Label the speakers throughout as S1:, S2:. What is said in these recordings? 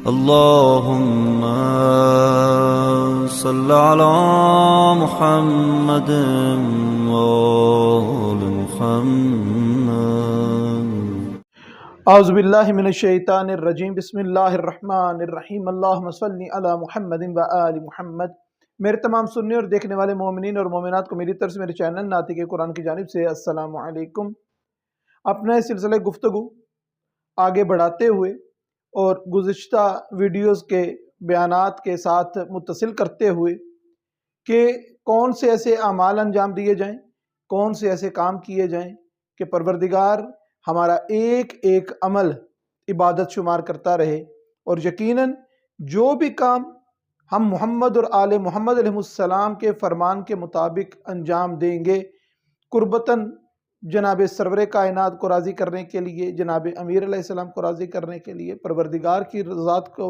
S1: اللهم صل على محمد وآل محمد.
S2: اعوذ باللہ من الشیطان الرجیم. بسم اللہ الرحمن الرحیم. اللہم صلی علی محمد و آل محمد. میرے تمام سننے اور دیکھنے والے مومنین اور مومنات کو میری طرف سے میرے چینل ناطق قرآن کی جانب سے السلام علیکم. اپنے سلسلے گفتگو آگے بڑھاتے ہوئے اور گزشتہ ویڈیوز کے بیانات کے ساتھ متصل کرتے ہوئے کہ کون سے ایسے اعمال انجام دیے جائیں، کون سے ایسے کام کیے جائیں کہ پروردگار ہمارا ایک ایک عمل عبادت شمار کرتا رہے، اور یقیناً جو بھی کام ہم محمد اور آل محمد علیہ السلام کے فرمان کے مطابق انجام دیں گے، قربتاً جناب سرور کائنات کو راضی کرنے کے لیے، جناب امیر علیہ السلام کو راضی کرنے کے لیے، پروردگار کی ذات کو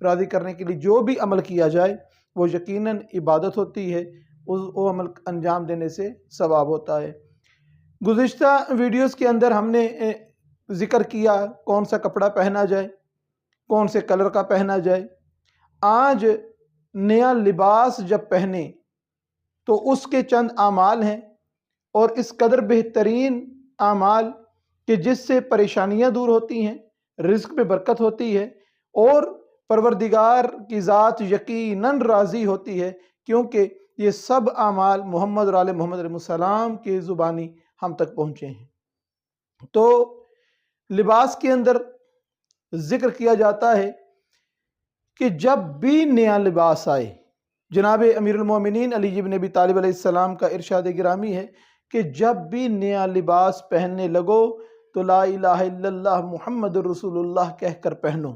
S2: راضی کرنے کے لیے جو بھی عمل کیا جائے وہ یقیناً عبادت ہوتی ہے، وہ عمل انجام دینے سے ثواب ہوتا ہے. گزشتہ ویڈیوز کے اندر ہم نے ذکر کیا کون سا کپڑا پہنا جائے، کون سے کلر کا پہنا جائے. آج نیا لباس جب پہنے تو اس کے چند اعمال ہیں، اور اس قدر بہترین اعمال کہ جس سے پریشانیاں دور ہوتی ہیں، رزق میں برکت ہوتی ہے، اور پروردگار کی ذات یقیناً راضی ہوتی ہے، کیونکہ یہ سب اعمال محمد اور آل محمد علیہ السلام کی زبانی ہم تک پہنچے ہیں. تو لباس کے اندر ذکر کیا جاتا ہے کہ جب بھی نیا لباس آئے، جناب امیر المومنین علی بن ابی طالب علیہ السلام کا ارشاد گرامی ہے کہ جب بھی نیا لباس پہننے لگو تو لا الہ الا اللہ محمد رسول اللہ کہہ کر پہنو.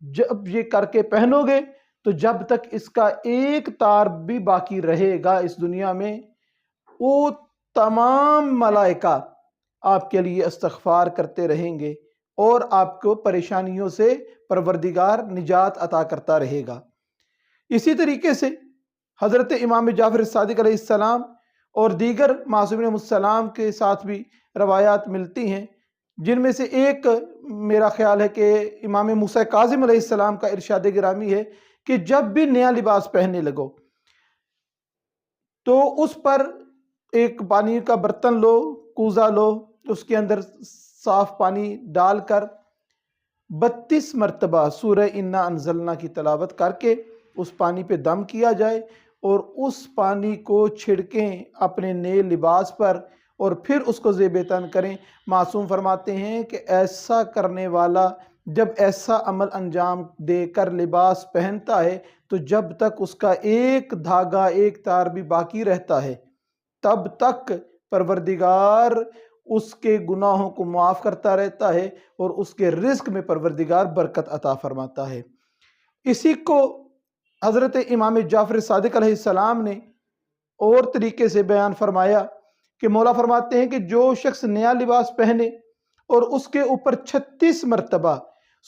S2: جب یہ کر کے پہنو گے تو جب تک اس کا ایک تار بھی باقی رہے گا اس دنیا میں، وہ تمام ملائکہ آپ کے لیے استغفار کرتے رہیں گے اور آپ کو پریشانیوں سے پروردگار نجات عطا کرتا رہے گا. اسی طریقے سے حضرت امام جعفر صادق علیہ السلام اور دیگر معصومین علیہ السلام کے ساتھ بھی روایات ملتی ہیں، جن میں سے ایک میرا خیال ہے کہ امام موسیٰ کاظم علیہ السلام کا ارشاد گرامی ہے کہ جب بھی نیا لباس پہننے لگو تو اس پر ایک پانی کا برتن لو، کوزہ لو، اس کے اندر صاف پانی ڈال کر 32 مرتبہ سورہ انا انزلنا کی تلاوت کر کے اس پانی پہ دم کیا جائے، اور اس پانی کو چھڑکیں اپنے نئے لباس پر اور پھر اس کو زیب تن کریں. معصوم فرماتے ہیں کہ ایسا کرنے والا جب ایسا عمل انجام دے کر لباس پہنتا ہے تو جب تک اس کا ایک دھاگا، ایک تار بھی باقی رہتا ہے، تب تک پروردگار اس کے گناہوں کو معاف کرتا رہتا ہے اور اس کے رزق میں پروردگار برکت عطا فرماتا ہے. اسی کو حضرت امام جعفر صادق علیہ السلام نے اور طریقے سے بیان فرمایا کہ مولا فرماتے ہیں کہ جو شخص نیا لباس پہنے اور اس کے اوپر 36 مرتبہ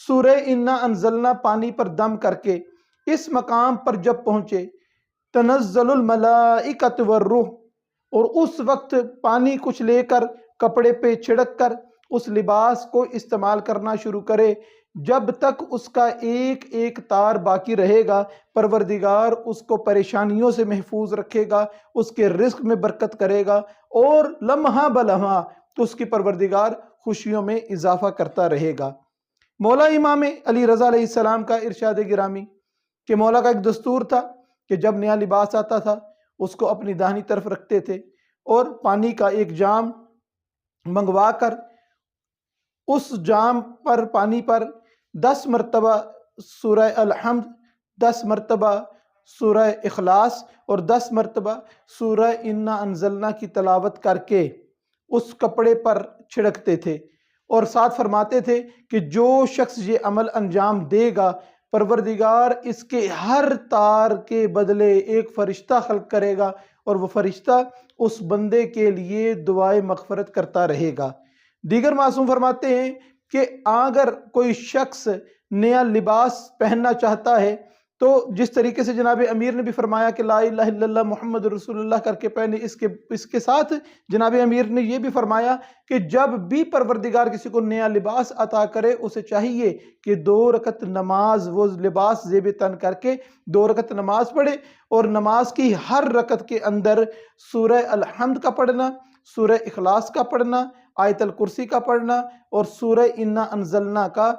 S2: سورہ انا انزلنا پانی پر دم کر کے اس مقام پر جب پہنچے، تنزل الملائکۃ والروح، اور اس وقت پانی کچھ لے کر کپڑے پہ چھڑک کر اس لباس کو استعمال کرنا شروع کرے، جب تک اس کا ایک ایک تار باقی رہے گا پروردگار اس کو پریشانیوں سے محفوظ رکھے گا، اس کے رزق میں برکت کرے گا، اور لمحہ بلمحہ اس کی پروردگار خوشیوں میں اضافہ کرتا رہے گا. مولا امام علی رضا علیہ السلام کا ارشاد گرامی کہ مولا کا ایک دستور تھا کہ جب نیا لباس آتا تھا اس کو اپنی داہنی طرف رکھتے تھے اور پانی کا ایک جام منگوا کر اس جام پر پانی پر 10 مرتبہ سورہ الحمد، 10 مرتبہ سورہ اخلاص اور 10 مرتبہ سورہ انا انزلنا کی تلاوت کر کے اس کپڑے پر چھڑکتے تھے، اور ساتھ فرماتے تھے کہ جو شخص یہ عمل انجام دے گا پروردگار اس کے ہر تار کے بدلے ایک فرشتہ خلق کرے گا، اور وہ فرشتہ اس بندے کے لیے دعائے مغفرت کرتا رہے گا. دیگر معصوم فرماتے ہیں کہ اگر کوئی شخص نیا لباس پہننا چاہتا ہے تو تو جس طریقے سے جناب امیر نے بھی فرمایا کہ لا الہ الا اللہ محمد رسول اللہ کر کے پہنے، اس کے ساتھ جناب امیر نے یہ بھی فرمایا کہ جب بھی پروردگار کسی کو نیا لباس عطا کرے اسے چاہیے کہ 2 رکعت نماز وہ لباس زیب تن کر کے 2 رکعت نماز پڑھے، اور نماز کی ہر رکعت کے اندر سورہ الحمد کا پڑھنا، سورہ اخلاص کا پڑھنا، آیت الکرسی کا پڑھنا اور سورہ انا انزلنا کا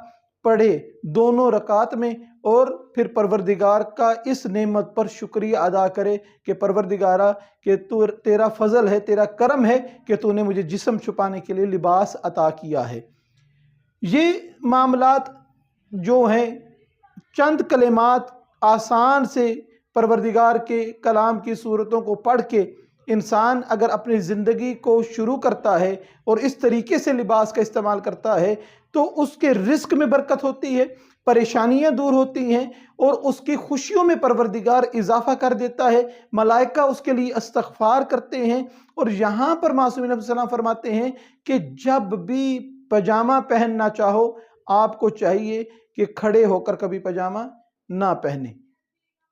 S2: پڑھے دونوں رکعات میں، اور پھر پروردگار کا اس نعمت پر شکریہ ادا کرے کہ پروردگارہ کہ تیرا فضل ہے، تیرا کرم ہے کہ تو نے مجھے جسم چھپانے کے لیے لباس عطا کیا ہے۔ یہ معاملات جو ہیں چند کلمات آسان سے پروردگار کے کلام کی صورتوں کو پڑھ کے انسان اگر اپنی زندگی کو شروع کرتا ہے اور اس طریقے سے لباس کا استعمال کرتا ہے تو اس کے رزق میں برکت ہوتی ہے، پریشانیاں دور ہوتی ہیں، اور اس کی خوشیوں میں پروردگار اضافہ کر دیتا ہے، ملائکہ اس کے لیے استغفار کرتے ہیں۔ اور یہاں پر معصومین علیہ السلام فرماتے ہیں کہ جب بھی پجامہ پہننا چاہو آپ کو چاہیے کہ کھڑے ہو کر کبھی پجامہ نہ پہنے۔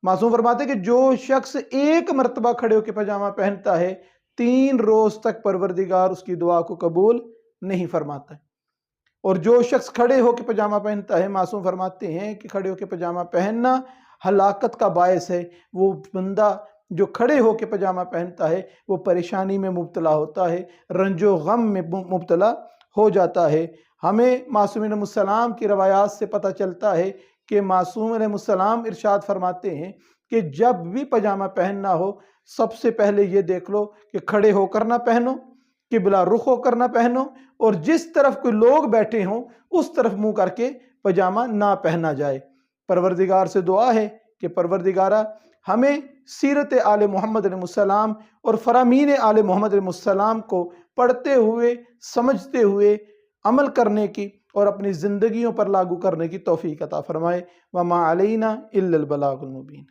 S2: معصوم فرماتے ہیں کہ جو شخص 1 مرتبہ کھڑے ہو کے پجامہ پہنتا ہے 3 روز تک پروردگار اس کی دعا کو قبول نہیں فرماتا ہے، اور جو شخص کھڑے ہو کے پجامہ پہنتا ہے معصوم فرماتے ہیں کہ کھڑے ہو کے پجامہ پہننا ہلاکت کا باعث ہے۔ وہ بندہ جو کھڑے ہو کے پجامہ پہنتا ہے وہ پریشانی میں مبتلا ہوتا ہے، رنج و غم میں مبتلا ہو جاتا ہے۔ ہمیں معصومین علیہ السلام کی روایات سے پتہ چلتا ہے کہ معصوم علیہ السلام ارشاد فرماتے ہیں کہ جب بھی پجامہ پہننا ہو سب سے پہلے یہ دیکھ لو کہ کھڑے ہو کر نہ پہنو، قبلہ رخ ہو کر نہ پہنو، اور جس طرف کوئی لوگ بیٹھے ہوں اس طرف منہ کر کے پجامہ نہ پہنا جائے۔ پروردگار سے دعا ہے کہ پروردگارہ ہمیں سیرت آل محمد علیہ السلام اور فرامین آل محمد علیہ السلام کو پڑھتے ہوئے سمجھتے ہوئے عمل کرنے کی اور اپنی زندگیوں پر لاگو کرنے کی توفیق عطا فرمائے۔ وما علینا الا البلاغ المبین۔